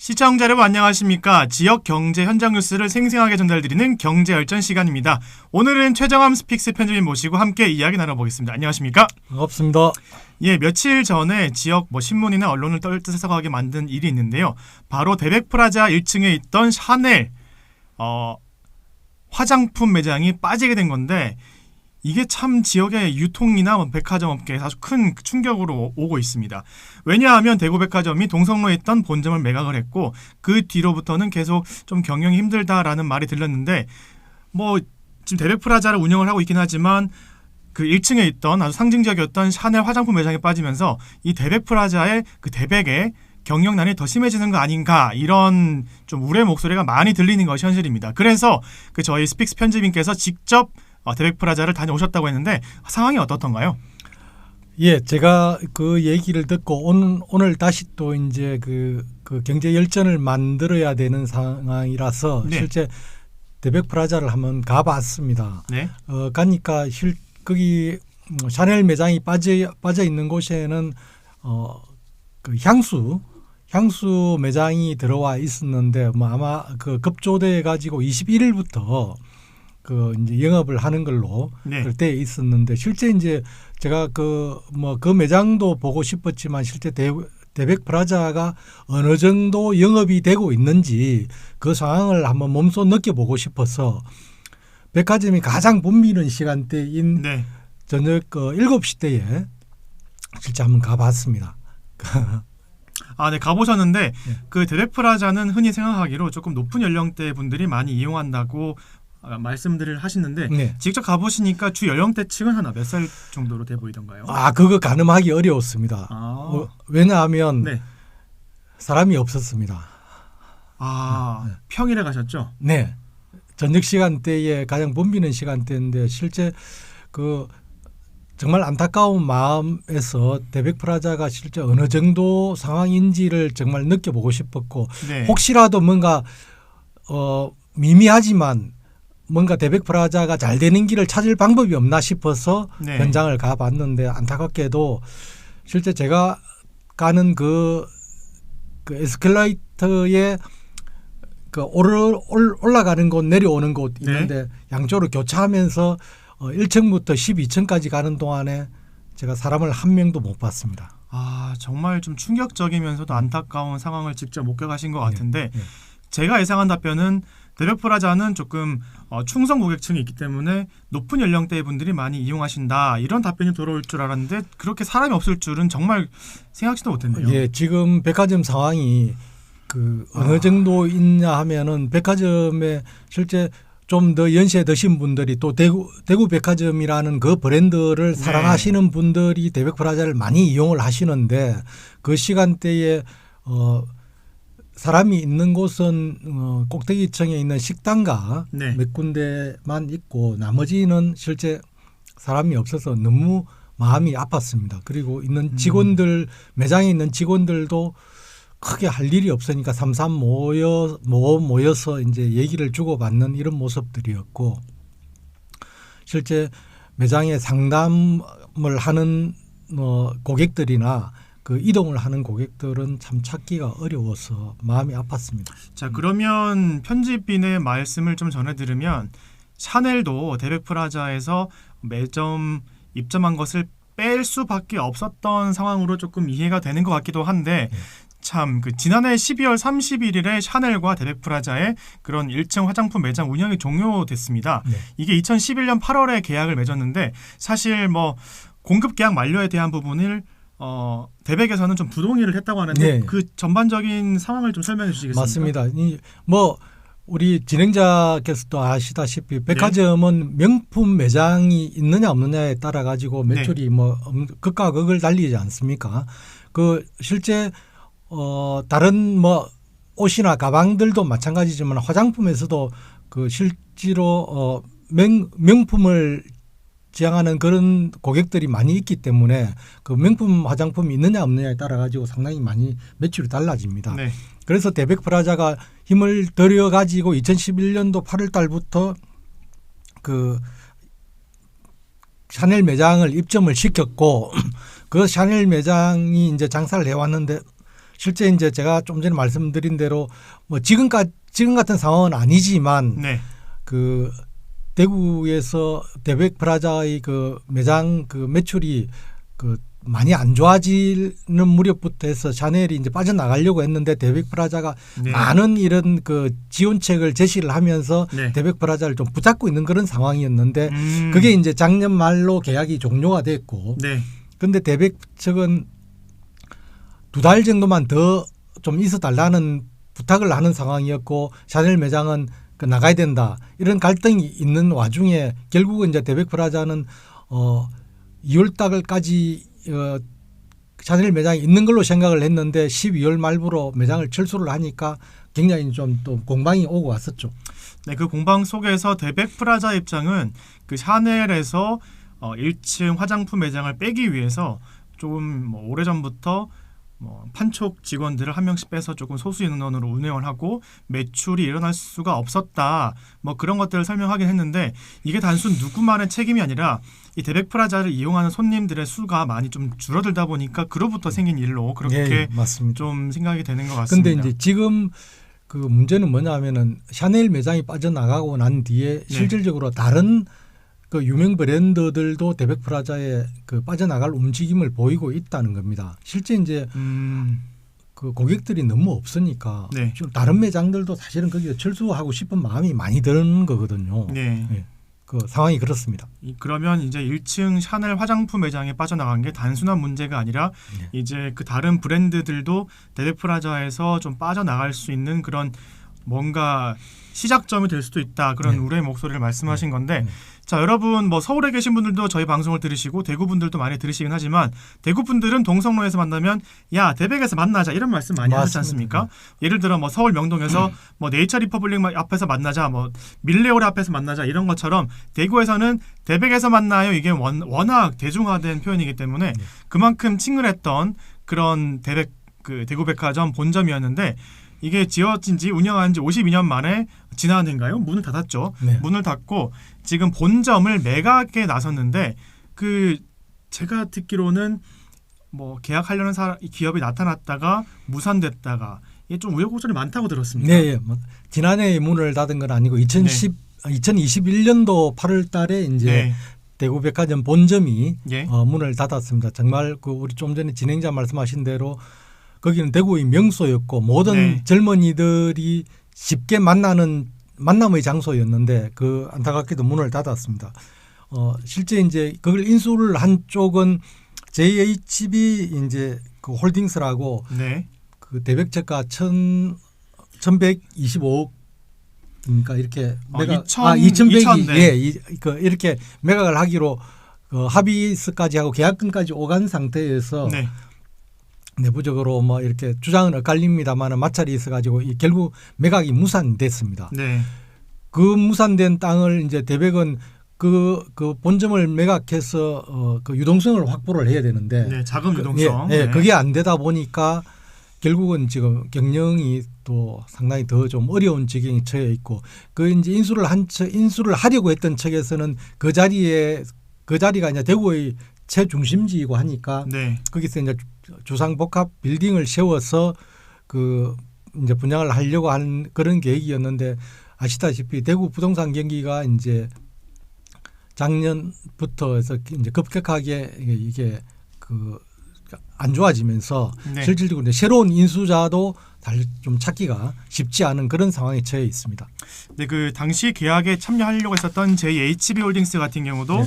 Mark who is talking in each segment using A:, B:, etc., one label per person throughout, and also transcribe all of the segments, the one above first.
A: 시청자 여러분 안녕하십니까. 지역 경제 현장 뉴스를 생생하게 전달드리는 경제열전 시간입니다. 오늘은 최정함 스픽스 편집인 모시고 함께 이야기 나눠보겠습니다. 안녕하십니까.
B: 반갑습니다.
A: 예, 며칠 전에 지역 신문이나 언론을 떨뜨서가게 만든 일이 있는데요. 바로 대백프라자 1층에 있던 샤넬 화장품 매장이 빠지게 된 건데, 이게 참 지역의 유통이나 백화점 업계에 아주 큰 충격으로 오고 있습니다. 왜냐하면 대구백화점이 동성로에 있던 본점을 매각을 했고, 그 뒤로부터는 계속 좀 경영이 힘들다라는 말이 들렸는데, 지금 대백프라자를 운영을 하고 있긴 하지만 그 1층에 있던 아주 상징적이었던 샤넬 화장품 매장에 빠지면서 이 대백프라자의 그 대백의 경영난이 더 심해지는 거 아닌가, 이런 좀 우려의 목소리가 많이 들리는 것이 현실입니다. 그래서 저희 스픽스 편집인께서 직접 대백프라자를 다녀오셨다고 했는데 상황이 어떻던가요?
B: 예, 제가 그 얘기를 듣고 오늘 다시 또 이제 그 경제 열전을 만들어야 되는 상황이라서
A: 네.
B: 실제 대백프라자를 한번 가봤습니다.
A: 네.
B: 가니까 거기 샤넬 매장이 빠져 있는 곳에는 그 향수 매장이 들어와 있었는데 아마 그 급조돼 가지고 21일부터 그 이제 영업을 하는 걸로
A: 네.
B: 그때 있었는데, 실제 이제 제가 그 매장도 보고 싶었지만 실제 대백프라자가 어느 정도 영업이 되고 있는지 그 상황을 한번 몸소 느껴보고 싶어서 백화점이 가장 붐비는 시간대인
A: 네.
B: 저녁 7시 때에 실제 한번 가봤습니다.
A: 네, 가보셨는데
B: 네.
A: 그 대백프라자는 흔히 생각하기로 조금 높은 연령대 분들이 많이 이용한다고 말씀들을 하시는데,
B: 네.
A: 직접 가보시니까 주 연령대층은 한 몇 살 정도로 돼 보이던가요?
B: 그거 가늠하기 어려웠습니다. 왜냐하면
A: 네.
B: 사람이 없었습니다.
A: 네. 평일에 가셨죠?
B: 네. 저녁 시간대에 가장 붐비는 시간대인데 실제 그 정말 안타까운 마음에서 대백프라자가 실제 어느 정도 상황인지를 정말 느껴보고 싶었고,
A: 네.
B: 혹시라도 뭔가 미미하지만 뭔가 대백프라자가 잘 되는 길을 찾을 방법이 없나 싶어서
A: 네.
B: 현장을 가봤는데, 안타깝게도 실제 제가 가는 그 에스컬레이터에 그 올라가는 곳 내려오는 곳 있는데, 양쪽으로 교차하면서 1층부터 12층까지 가는 동안에 제가 사람을 한 명도 못 봤습니다.
A: 정말 좀 충격적이면서도 안타까운 상황을 직접 목격하신 것 같은데,
B: 네.
A: 제가 예상한 답변은 대백프라자는 조금 충성 고객층이 있기 때문에 높은 연령대의 분들이 많이 이용하신다, 이런 답변이 돌아올 줄 알았는데 그렇게 사람이 없을 줄은 정말 생각지도 못했네요.
B: 예, 지금 백화점 상황이 어느 정도 있냐 하면은 백화점에 실제 좀 더 연세 드신 분들이 또 대구 백화점이라는 그 브랜드를 사랑하시는 분들이 대백프라자를 많이 이용을 하시는데, 그 시간대에 사람이 있는 곳은 꼭대기층에 있는 식당가 몇 군데만 있고 나머지는 실제 사람이 없어서 너무 마음이 아팠습니다. 그리고 있는 직원들, 매장에 있는 직원들도 크게 할 일이 없으니까 삼삼 모여서 이제 얘기를 주고받는 이런 모습들이었고, 실제 매장에 상담을 하는 고객들이나 그 이동을 하는 고객들은 참 찾기가 어려워서 마음이 아팠습니다.
A: 자, 그러면 편집인의 말씀을 좀 전해 들으면 샤넬도 대백프라자에서 매점 입점한 것을 뺄 수밖에 없었던 상황으로 조금 이해가 되는 것 같기도 한데, 참 지난해 12월 31일에 샤넬과 대백프라자의 그런 1층 화장품 매장 운영이 종료됐습니다.
B: 네.
A: 이게 2011년 8월에 계약을 맺었는데, 사실 공급 계약 만료에 대한 부분을 대백에서는 좀 부동의를 했다고 하는데, 그 전반적인 상황을 좀 설명해 주시겠습니까?
B: 맞습니다. 우리 진행자께서도 아시다시피 백화점은 명품 매장이 있느냐 없느냐에 따라 가지고 매출이 극과 극을 달리지 않습니까? 실제 다른 옷이나 가방들도 마찬가지지만 화장품에서도 실제로 명품을 지향하는 그런 고객들이 많이 있기 때문에 그 명품 화장품이 있느냐 없느냐에 따라 가지고 상당히 많이 매출이 달라집니다.
A: 네.
B: 그래서 대백프라자가 힘을 들여 가지고 2011년도 8월 달부터 그 샤넬 매장을 입점을 시켰고, 그 샤넬 매장이 이제 장사를 해왔는데 실제 이제 제가 좀 전에 말씀드린 대로 뭐 지금 같은 상황은 아니지만
A: 네.
B: 그 대구에서 대백 프라자의 그 매장 그 매출이 그 많이 안 좋아지는 무렵부터 해서 샤넬이 이제 빠져나가려고 했는데 대백 프라자가
A: 네.
B: 많은 이런 그 지원책을 제시를 하면서
A: 네.
B: 대백 프라자를 좀 붙잡고 있는 그런 상황이었는데 그게 이제 작년 말로 계약이 종료가 됐고
A: 네.
B: 근데 대백 측은 2달 정도만 더 좀 있어 달라는 부탁을 하는 상황이었고 샤넬 매장은 그 나가야 된다 이런 갈등이 있는 와중에 결국은 이제 대백 프라자는 2월 달까지 샤넬 매장이 있는 걸로 생각을 했는데 12월 말부로 매장을 철수를 하니까 굉장히 좀 또 공방이 오고 왔었죠.
A: 네, 그 공방 속에서 대백 프라자 입장은 그 샤넬에서 1층 화장품 매장을 빼기 위해서 조금 뭐 오래전부터 뭐 판촉 직원들을 한 명씩 빼서 조금 소수 인원으로 운영을 하고 매출이 일어날 수가 없었다. 뭐 그런 것들을 설명하긴 했는데 이게 단순 누구만의 책임이 아니라 이 대백 프라자를 이용하는 손님들의 수가 많이 좀 줄어들다 보니까 그로부터 생긴 일로 그렇게
B: 맞습니다.
A: 좀 생각이 되는 것 같습니다.
B: 근데 이제 지금 그 문제는 뭐냐면은 샤넬 매장이 빠져나가고 난 뒤에 실질적으로 다른 그 유명 브랜드들도 대백 프라자에 그 빠져나갈 움직임을 보이고 있다는 겁니다. 실제 이제 그 고객들이 너무 없으니까
A: 네.
B: 지금 다른 매장들도 사실은 거기에 철수하고 싶은 마음이 많이 드는 거거든요.
A: 네.
B: 네. 그 상황이 그렇습니다.
A: 그러면 이제 1층 샤넬 화장품 매장에 빠져나간 게 단순한 문제가 아니라 이제 그 다른 브랜드들도 대백 프라자에서 좀 빠져나갈 수 있는 그런 뭔가 시작점이 될 수도 있다. 그런 우려의 목소리를 말씀하신 건데 자, 여러분 뭐 서울에 계신 분들도 저희 방송을 들으시고 대구 분들도 많이 들으시긴 하지만 대구 분들은 동성로에서 만나면 야, 대백에서 만나자 이런 말씀 많이 하지 않습니까? 예를 들어 뭐 서울 명동에서 뭐 네이처 리퍼블릭 앞에서 만나자, 뭐 밀레오레 앞에서 만나자 이런 것처럼 대구에서는 대백에서 만나요. 이게 워낙 대중화된 표현이기 때문에 그만큼 친근했던 그런 대구 백화점 본점이었는데 이게 지어진 지 운영한 지 52년 만에 지난해인가요? 문을 닫았죠.
B: 네.
A: 문을 닫고 지금 본점을 매각에 나섰는데 그 제가 듣기로는 뭐 계약하려는 기업이 나타났다가 무산됐다가 이게 좀 우여곡절이 많다고 들었습니다.
B: 네, 뭐 지난해 문을 닫은 건 아니고 2021년도 8월 달에 이제 대구 백화점 본점이 문을 닫았습니다. 정말 그 우리 좀 전에 진행자 말씀하신 대로 거기는 대구의 명소였고 모든 젊은이들이 쉽게 만남의 장소였는데 그 안타깝게도 문을 닫았습니다. 실제 이제 그걸 인수를 한 쪽은 JHB 이제 그 홀딩스라고 그 대백채가 1,125억 그러니까 이렇게 매각 2,100이 이렇게 매각을 하기로 합의서까지 하고 계약금까지 오간 상태에서 내부적으로 뭐 이렇게 주장은 엇갈립니다만 마찰이 있어가지고 결국 매각이 무산됐습니다. 그 무산된 땅을 이제 대백은 그 본점을 매각해서 그 유동성을 확보를 해야 되는데
A: 자금 유동성.
B: 그게 안 되다 보니까 결국은 지금 경영이 또 상당히 더 좀 어려운 지경에 처해 있고 그 이제 인수를 하려고 했던 측에서는 그 자리가 이제 대구의 최중심지이고 하니까 거기서 이제 주상복합 빌딩을 세워서 그 이제 분양을 하려고 한 그런 계획이었는데 아시다시피 대구 부동산 경기가 이제 작년부터 해서 이제 급격하게 이게 그 안 좋아지면서 실질적으로 이제 새로운 인수자도 좀 찾기가 쉽지 않은 그런 상황에 처해 있습니다.
A: 네, 그 당시 계약에 참여하려고 했었던 JHB홀딩스 같은 경우도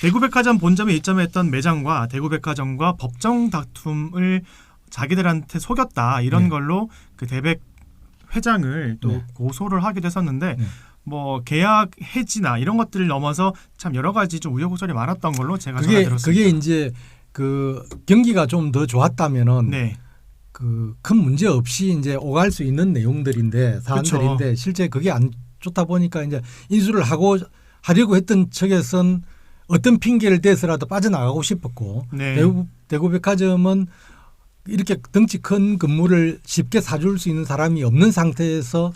A: 대구백화점 본점에 입점했던 매장과 대구백화점과 법정 다툼을 자기들한테 속였다 이런 걸로 그 대백 회장을 또 고소를 하기도 했었는데 뭐 계약 해지나 이런 것들을 넘어서 참 여러 가지 좀 우여곡절이 많았던 걸로 제가 전해 들었습니다.
B: 그게 이제 그 경기가 좀 더 좋았다면은 그 큰 문제 없이 이제 오갈 수 있는 내용들인데 사안들인데 실제 그게 안 좋다 보니까 이제 인수를 하려고 했던 측에서는 어떤 핑계를 대서라도 빠져나가고 싶었고 대구백화점은 이렇게 덩치 큰 건물을 쉽게 사줄 수 있는 사람이 없는 상태에서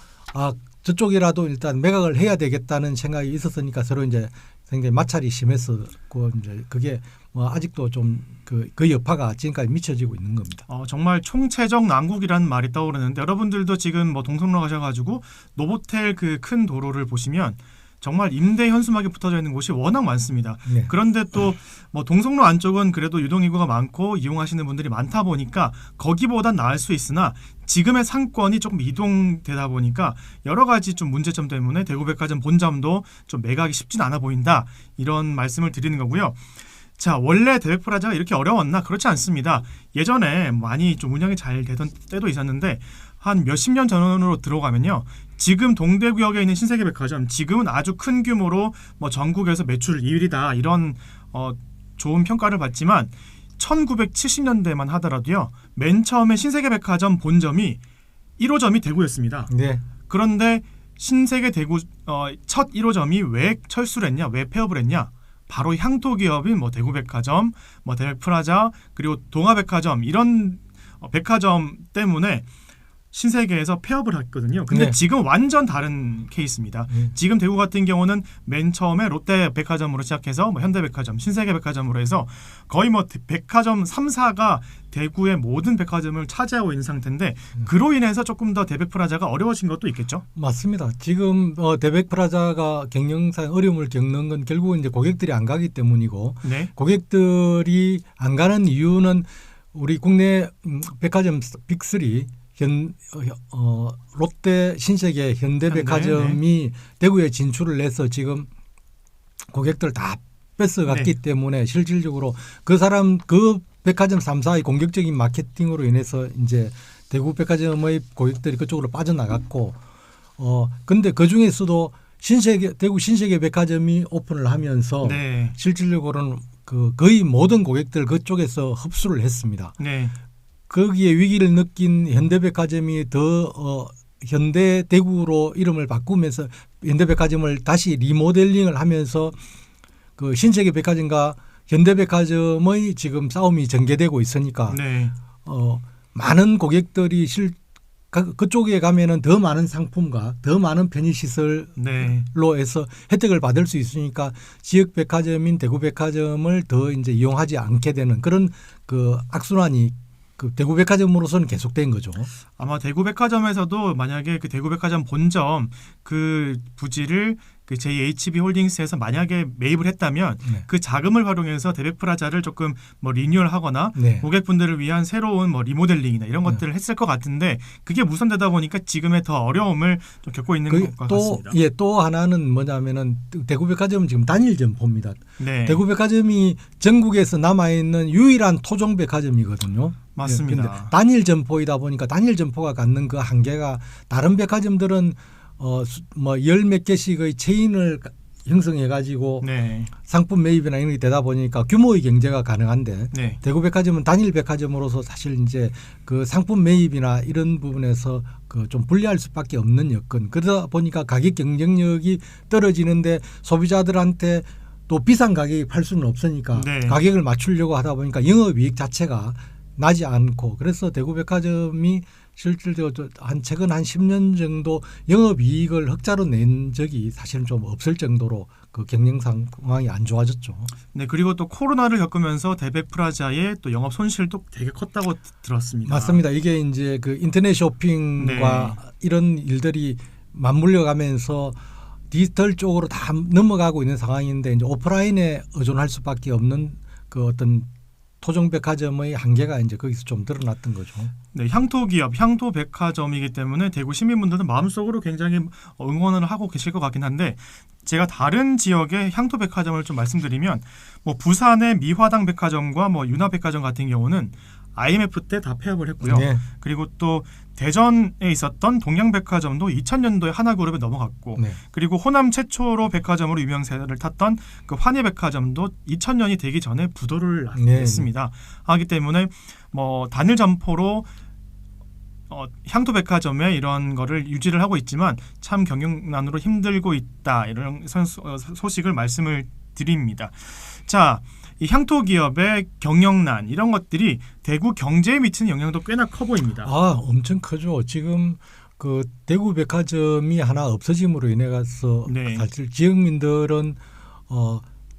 B: 저쪽이라도 일단 매각을 해야 되겠다는 생각이 있었으니까 서로 이제 굉장히 마찰이 심했었고 이제 그게 아직도 좀 그 여파가 지금까지 미쳐지고 있는 겁니다.
A: 정말 총체적 난국이라는 말이 떠오르는데 여러분들도 지금 뭐 동성로 가셔가지고 노보텔 그 큰 도로를 보시면 정말 임대 현수막이 붙어져 있는 곳이 워낙 많습니다.
B: 네.
A: 그런데 또 뭐 동성로 안쪽은 그래도 유동인구가 많고 이용하시는 분들이 많다 보니까 거기보단 나을 수 있으나 지금의 상권이 조금 이동되다 보니까 여러 가지 좀 문제점 때문에 대구백화점 본점도 좀 매각이 쉽진 않아 보인다. 이런 말씀을 드리는 거고요. 자, 원래 대백프라자가 이렇게 어려웠나? 그렇지 않습니다. 예전에 많이 좀 운영이 잘 되던 때도 있었는데 한 몇십 년 전으로 들어가면요. 지금 동대구역에 있는 신세계백화점 지금은 아주 큰 규모로 뭐 전국에서 매출 2위다 이런 좋은 평가를 받지만 1970년대만 하더라도요. 맨 처음에 신세계백화점 본점이 1호점이 대구였습니다.
B: 네.
A: 그런데 신세계 대구 첫 1호점이 왜 철수를 했냐? 왜 폐업을 했냐? 바로 향토 기업인 뭐 대구백화점, 뭐 대백프라자 그리고 동아백화점 이런 백화점 때문에 신세계에서 폐업을 했거든요. 근데
B: 네.
A: 지금 완전 다른 케이스입니다. 지금 대구 같은 경우는 맨 처음에 롯데백화점으로 시작해서 뭐 현대백화점, 신세계백화점으로 해서 거의 뭐 백화점 3사가 대구의 모든 백화점을 차지하고 있는 상태인데 그로 인해서 조금 더 대백프라자가 어려워진 것도 있겠죠?
B: 맞습니다. 지금 대백프라자가 경영상 어려움을 겪는 건 결국은 이제 고객들이 안 가기 때문이고
A: 네.
B: 고객들이 안 가는 이유는 우리 국내 백화점 빅3 롯데, 신세계, 현대백화점이 대구에 진출을 해서 지금 고객들 다 뺏어갔기 때문에 실질적으로 그 백화점 3사의 공격적인 마케팅으로 인해서 이제 대구 백화점의 고객들이 그쪽으로 빠져나갔고 근데 그 중에서도 대구 신세계 백화점이 오픈을 하면서 실질적으로는 거의 모든 고객들 그쪽에서 흡수를 했습니다.
A: 네.
B: 거기에 위기를 느낀 현대백화점이 더 현대대구로 이름을 바꾸면서 현대백화점을 다시 리모델링을 하면서 그 신세계백화점과 현대백화점의 지금 싸움이 전개되고 있으니까 많은 고객들이 그쪽에 가면은 더 많은 상품과 더 많은 편의시설로 해서 혜택을 받을 수 있으니까 지역 백화점인 대구백화점을 더 이제 이용하지 않게 되는 그런 그 악순환이 대구백화점으로서는 계속된 거죠. 아마
A: 대구백화점에서도 만약에 그 대구백화점 본점 그 부지를 그 JHB홀딩스에서 만약에 매입을 했다면 그 자금을 활용해서 대백프라자를 조금 뭐 리뉴얼하거나 고객분들을 위한 새로운 뭐 리모델링이나 이런 것들을 했을 것 같은데 그게 무산되다 보니까 지금의 더 어려움을 좀 겪고 있는 것 같습니다.
B: 또 하나는 뭐냐면은 대구백화점은 지금 단일 점포입니다. 대구백화점이 전국에서 남아 있는 유일한 토종 백화점이거든요.
A: 맞습니다.
B: 단일 점포이다 보니까 단일 점포가 갖는 그 한계가 다른 백화점들은 뭐 열 몇 개씩의 체인을 형성해 가지고 상품 매입이나 이런 게 되다 보니까 규모의 경제가 가능한데 대구백화점은 단일 백화점으로서 사실 이제 그 상품 매입이나 이런 부분에서 그 좀 불리할 수밖에 없는 여건. 그러다 보니까 가격 경쟁력이 떨어지는데 소비자들한테 또 비싼 가격에 팔 수는 없으니까 가격을 맞추려고 하다 보니까 영업이익 자체가 나지 않고 그래서 대구백화점이 실질적으로 최근 한 10년 정도 영업이익을 흑자로 낸 적이 사실은 좀 없을 정도로 그 경영 상황이 안 좋아졌죠.
A: 네, 그리고 또 코로나를 겪으면서 대백프라자의 또 영업 손실도 되게 컸다고 들었습니다.
B: 맞습니다. 이게 이제 그 인터넷 쇼핑과 이런 일들이 맞물려가면서 디지털 쪽으로 다 넘어가고 있는 상황인데 이제 오프라인에 의존할 수밖에 없는 그 어떤 토종백화점의 한계가 이제 거기서 좀 드러났던 거죠.
A: 네, 향토 기업, 향토 백화점이기 때문에 대구 시민분들은 마음속으로 굉장히 응원을 하고 계실 것 같긴 한데 제가 다른 지역의 향토 백화점을 좀 말씀드리면 뭐 부산의 미화당 백화점과 뭐 유나 백화점 같은 경우는 IMF 때 다 폐업을 했고요. 그리고 또 대전에 있었던 동양백화점도 2000년도에 하나그룹에 넘어갔고 그리고 호남 최초로 백화점으로 유명세를 탔던 그 환희백화점도 2000년이 되기 전에 부도를 했습니다. 하기 때문에 뭐 단일 점포로 향토백화점에 이런 거를 유지를 하고 있지만 참 경영난으로 힘들고 있다 이런 소식을 말씀을 드립니다. 자, 이 향토 기업의 경영난 이런 것들이 대구 경제에 미치는 영향도 꽤나 커 보입니다.
B: 엄청 크죠. 지금 그 대구 백화점이 하나 없어짐으로 인해 가서 사실 지역민들은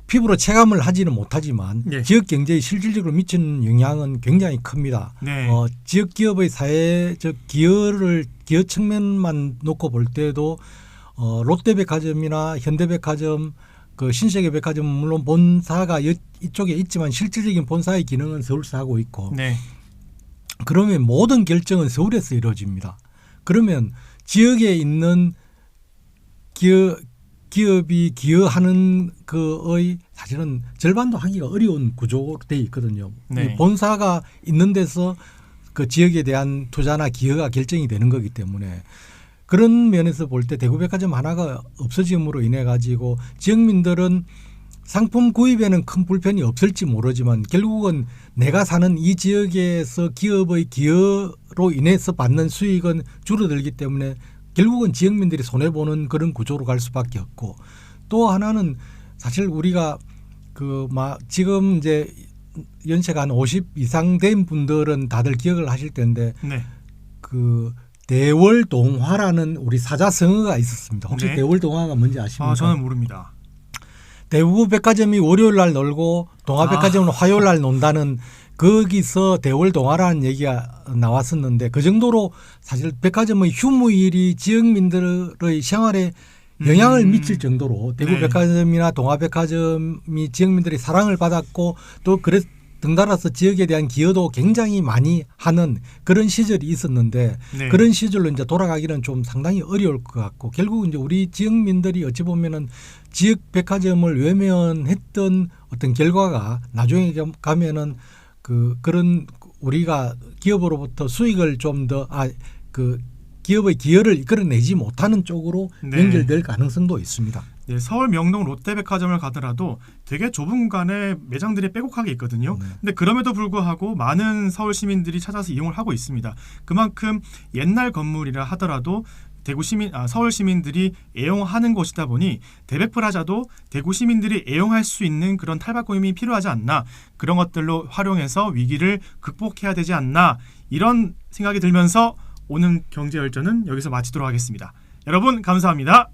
B: 피부로 체감을 하지는 못하지만
A: 네.
B: 지역 경제에 실질적으로 미치는 영향은 굉장히 큽니다.
A: 네.
B: 지역 기업의 사회적 기여 측면만 놓고 볼 때도 롯데백화점이나 현대백화점, 그 신세계백화점 물론 본사가 이쪽에 있지만 실질적인 본사의 기능은 서울서 하고 있고
A: 네.
B: 그러면 모든 결정은 서울에서 이루어집니다. 그러면 지역에 있는 기업이 기여하는 그의 사실은 절반도 하기가 어려운 구조로 되어 있거든요.
A: 네.
B: 본사가 있는 데서 그 지역에 대한 투자나 기여가 결정이 되는 거기 때문에 그런 면에서 볼 때 대구백화점 하나가 없어짐으로 인해 가지고 지역민들은 상품 구입에는 큰 불편이 없을지 모르지만 결국은 내가 사는 이 지역에서 기업의 기여로 인해서 받는 수익은 줄어들기 때문에 결국은 지역민들이 손해보는 그런 구조로 갈 수밖에 없고 또 하나는 사실 우리가 지금 이제 연세가 한 50 이상 된 분들은 다들 기억을 하실 텐데
A: 네.
B: 그 대월동화라는 우리 사자성어가 있었습니다. 혹시
A: 네.
B: 대월동화가 뭔지 아십니까?
A: 저는 모릅니다.
B: 대구백화점이 월요일 날 놀고 동아백화점은 화요일 날 논다는 거기서 대월동화라는 얘기가 나왔었는데 그 정도로 사실 백화점의 휴무일이 지역민들의 생활에 영향을 미칠 정도로 대구백화점이나 동아백화점이 지역민들의 사랑을 받았고 또 등달아서 지역에 대한 기여도 굉장히 많이 하는 그런 시절이 있었는데
A: 네.
B: 그런 시절로 이제 돌아가기는 좀 상당히 어려울 것 같고 결국 이제 우리 지역민들이 어찌 보면은 지역 백화점을 외면했던 어떤 결과가 나중에 가면은 그런 우리가 기업으로부터 수익을 좀 더 기업의 기여를 이끌어내지 못하는 쪽으로
A: 네.
B: 연결될 가능성도 있습니다.
A: 네, 서울 명동 롯데백화점을 가더라도 되게 좁은 공간에 매장들이 빼곡하게 있거든요.
B: 네.
A: 근데 그럼에도 불구하고 많은 서울 시민들이 찾아서 이용을 하고 있습니다. 그만큼 옛날 건물이라 하더라도 서울 시민들이 애용하는 곳이다 보니 대백플라자도 대구 시민들이 애용할 수 있는 그런 탈바꿈이 필요하지 않나, 그런 것들로 활용해서 위기를 극복해야 되지 않나, 이런 생각이 들면서 오늘 경제열전은 여기서 마치도록 하겠습니다. 여러분 감사합니다.